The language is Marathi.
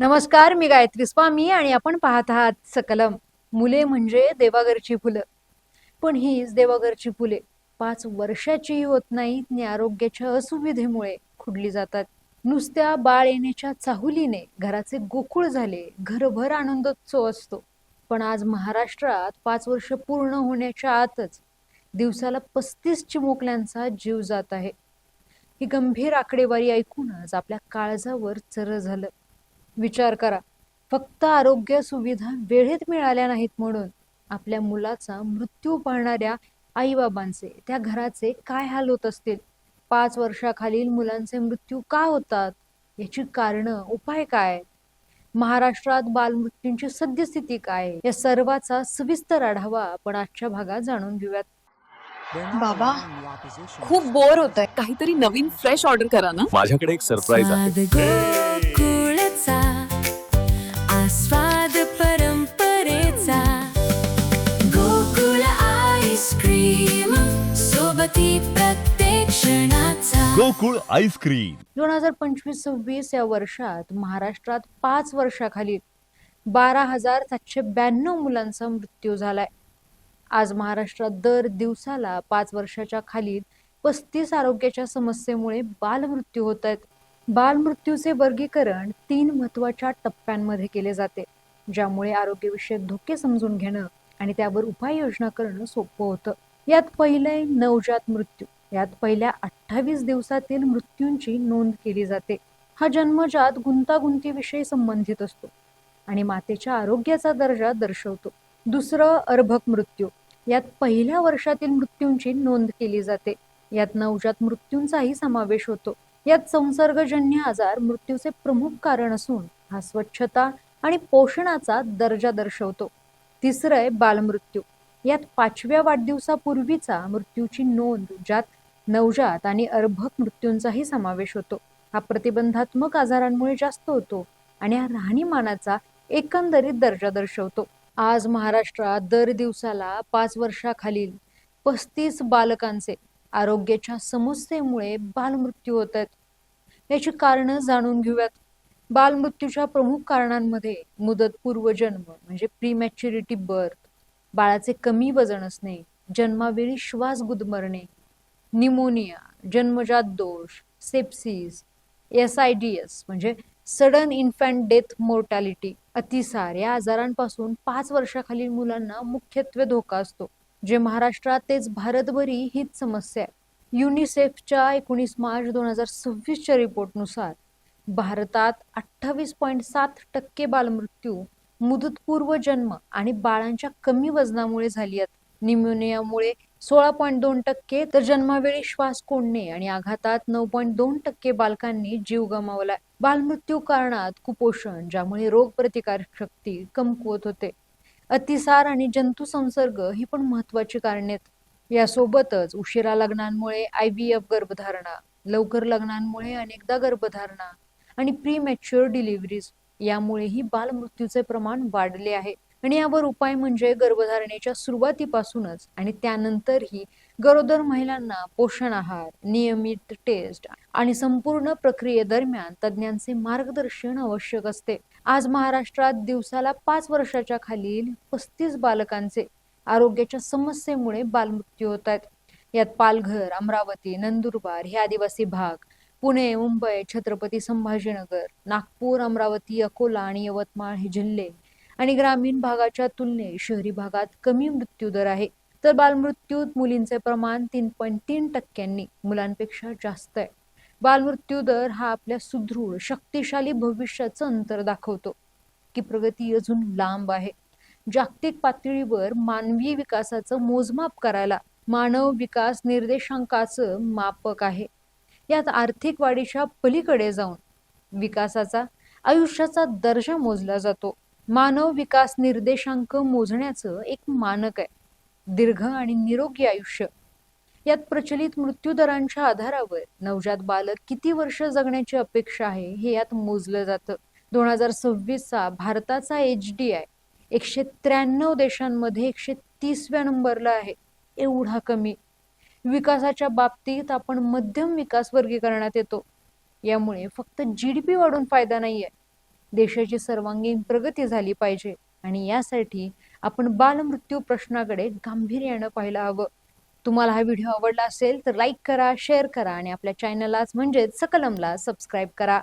नमस्कार, मी गायत्री स्वामी आणि आपण पाहत आहात सकलम. मुले म्हणजे देवाघरची फुलं, पण हीच देवाघरची फुले 5 वर्षाचीही होत नाहीत आणि आरोग्याच्या असुविधेमुळे खुडली जातात. नुसत्या बाळ येण्याच्या चाहुलीने घराचे गोकुळ झाले, घरभर आनंदोत्सव असतो. पण आज महाराष्ट्रात 5 वर्ष पूर्ण होण्याच्या आतच दिवसाला 35 चिमुकल्यांचा जीव जात आहे. ही गंभीर आकडेवारी ऐकूनच आपल्या काळजावर चर झालं. विचार करा, फक्त आरोग्य सुविधा वेळेत मिळाल्या नाहीत म्हणून आपल्या मुलाचा मृत्यू पाहणाऱ्या आईबाबांचे, त्या घराचे काय हाल होत असतील. 5 वर्षाखालील मुलांचे मृत्यू का होतात, याची कारणं, उपाय काय, महाराष्ट्रात बालमृत्यूंची सद्यस्थिती काय, या सर्वाचा सविस्तर आढावा आपण आजच्या भागात जाणून घेऊयात. बाबा, खूप बोर होतंय. काहीतरी नवीन फ्रेश ऑर्डर करा ना. माझ्याकडे एक सरप्राईज आहे. गोकुळचा आस्वाद परंपरेचा गोकुळ आईस्क्रीम सोबती प्रत्येक क्षणाचा. गोकुळ आईस्क्रीम 2025-26 या वर्षात महाराष्ट्रात 5 वर्षाखालील 12,792 मुलांचा मृत्यू झालाय. आज महाराष्ट्रात दर दिवसाला 5 वर्षाच्या खालील 35 आरोग्याच्या समस्येमुळे बालमृत्यू होत आहेत. बालमृत्यूचे वर्गीकरण 3 महत्वाच्या टप्प्यांमध्ये केले जाते, ज्यामुळे आरोग्यविषयक धोके समजून घेणं आणि त्यावर उपाययोजना करणं सोपं होतं. यात पहिले नवजात मृत्यू. यात पहिल्या 28 दिवसातील मृत्यूंची नोंद केली जाते. हा जन्मजात गुंतागुंतीविषयी संबंधित असतो आणि मातेच्या आरोग्याचा दर्जा दर्शवतो. दुसरं अर्भक मृत्यू. यात पहिल्या वर्षातील मृत्यूंची नोंद केली जाते. यात नवजात मृत्यूंचाही समावेश होतो. यात संसर्गजन्य आजार मृत्यूचे प्रमुख कारण असून हा स्वच्छता आणि पोषणाचा दर्जा दर्शवतो. तिसरं आहे बालमृत्यू. यात 5व्या वाढदिवसापूर्वीचा मृत्यूची नोंद, ज्यात नवजात आणि अर्भक मृत्यूंचाही समावेश होतो. हा प्रतिबंधात्मक आजारांमुळे जास्त होतो आणि हा राहणीमानाचा एकंदरीत दर्जा दर्शवतो. आज महाराष्ट्रात दर दिवसाला 5 वर्षाखालील 35 बालकांचे आरोग्याच्या समस्येमुळे बालमृत्यू होत आहेत. याची कारणं जाणून घेऊयात. बालमृत्यूच्या प्रमुख कारणांमध्ये मुदतपूर्व जन्म म्हणजे प्रीमॅच्युरिटी बर्थ, बाळाचे कमी वजन असणे, जन्मावेळी श्वास गुदमरणे, निमोनिया, जन्मजात दोष, सेप्सिस, SIDS म्हणजे सडन इन्फॅन्ट डेथ मोर्टॅलिटी, अतिसार या आजारांपासून 5 वर्षाखालील मुलांना मुख्यत्वे धोका असतो. जे महाराष्ट्रात तेच भारतभरही हीच समस्या आहे. युनिसेफच्या 19 मार्च 2026च्या रिपोर्टनुसार भारतात 28.7% बालमृत्यू मुदतपूर्व जन्म आणि बाळांच्या कमी वजनामुळे झाली आहेत. निमोनियामुळे 16.2%, तर जन्मावेळी श्वास कोंडणे आणि आघातात 9.2% बालकांनी जीव गमावलाय. बालमृत्यू कारणात कुपोषण, ज्यामुळे रोगप्रतिकारक शक्ती कमकुवत होते. अतिसार आणि जंतू संसर्ग ही पण महत्वाची कारणे आहेत. यासोबतच उशिरा लग्नांमुळे IVF गर्भधारणा, लवकर लग्नांमुळे अनेकदा गर्भधारणा आणि प्रीमॅच्युअर डिलिव्हरीज यामुळेही बालमृत्यूचे प्रमाण वाढले आहे. आणि यावर उपाय म्हणजे गर्भधारणेच्या सुरुवातीपासूनच आणि त्यानंतरही गरोदर महिलांना पोषण आहार, नियमित टेस्ट आणि संपूर्ण प्रक्रियेदरम्यान तज्ञांचे मार्गदर्शन आवश्यक असते. आज महाराष्ट्रात दिवसाला 5 वर्षाच्या खालील 35 बालकांचे आरोग्याच्या समस्येमुळे बालमृत्यू होत आहेत. यात पालघर, अमरावती, नंदुरबार हे आदिवासी भाग, पुणे, मुंबई, छत्रपती संभाजीनगर, नागपूर, अमरावती, अकोला आणि यवतमाळ हे जिल्हे आणि ग्रामीण भागाच्या तुलनेत शहरी भागात कमी मृत्यू दर आहे. तर बालमृत्यूत मुलींचे प्रमाण 3.3% मुलांपेक्षा जास्त आहे. बालमृत्यू दर हा आपल्या सुदृढ शक्तिशाली भविष्याचं अंतर दाखवतो की प्रगती अजून लांब आहे. जागतिक पातळीवर मानवी विकासाचं मोजमाप करायला मानव विकास निर्देशांकाचं मापक आहे. यात आर्थिक वाढीच्या पलीकडे जाऊन विकासाचा, आयुष्याचा दर्जा मोजला जातो. मानव विकास निर्देशांक मोजण्याचं एक मानक आहे दीर्घ आणि निरोगी आयुष्य. यात प्रचलित मृत्यू दरांच्या आधारावर नवजात बालक किती वर्ष जगण्याची अपेक्षा आहे हे यात मोजलं जातं. 2026चा भारताचा HDI 193 देशांमध्ये 130व्या नंबरला आहे. एवढा कमी. विकासाच्या बाबतीत आपण मध्यम विकास वर्गीकरणात येतो. यामुळे फक्त GDP वाढून फायदा नाहीये, देशाची सर्वांगीण प्रगती झाली पाहिजे आणि यासाठी आपण बालमृत्यू प्रश्नाकडे गांभीर्यानं पाहायला हवं. तुम्हाला हा व्हिडिओ आवडला असेल तर लाईक करा, शेअर करा आणि आपल्या चॅनललाच म्हणजेच सकलमला सबस्क्राईब करा.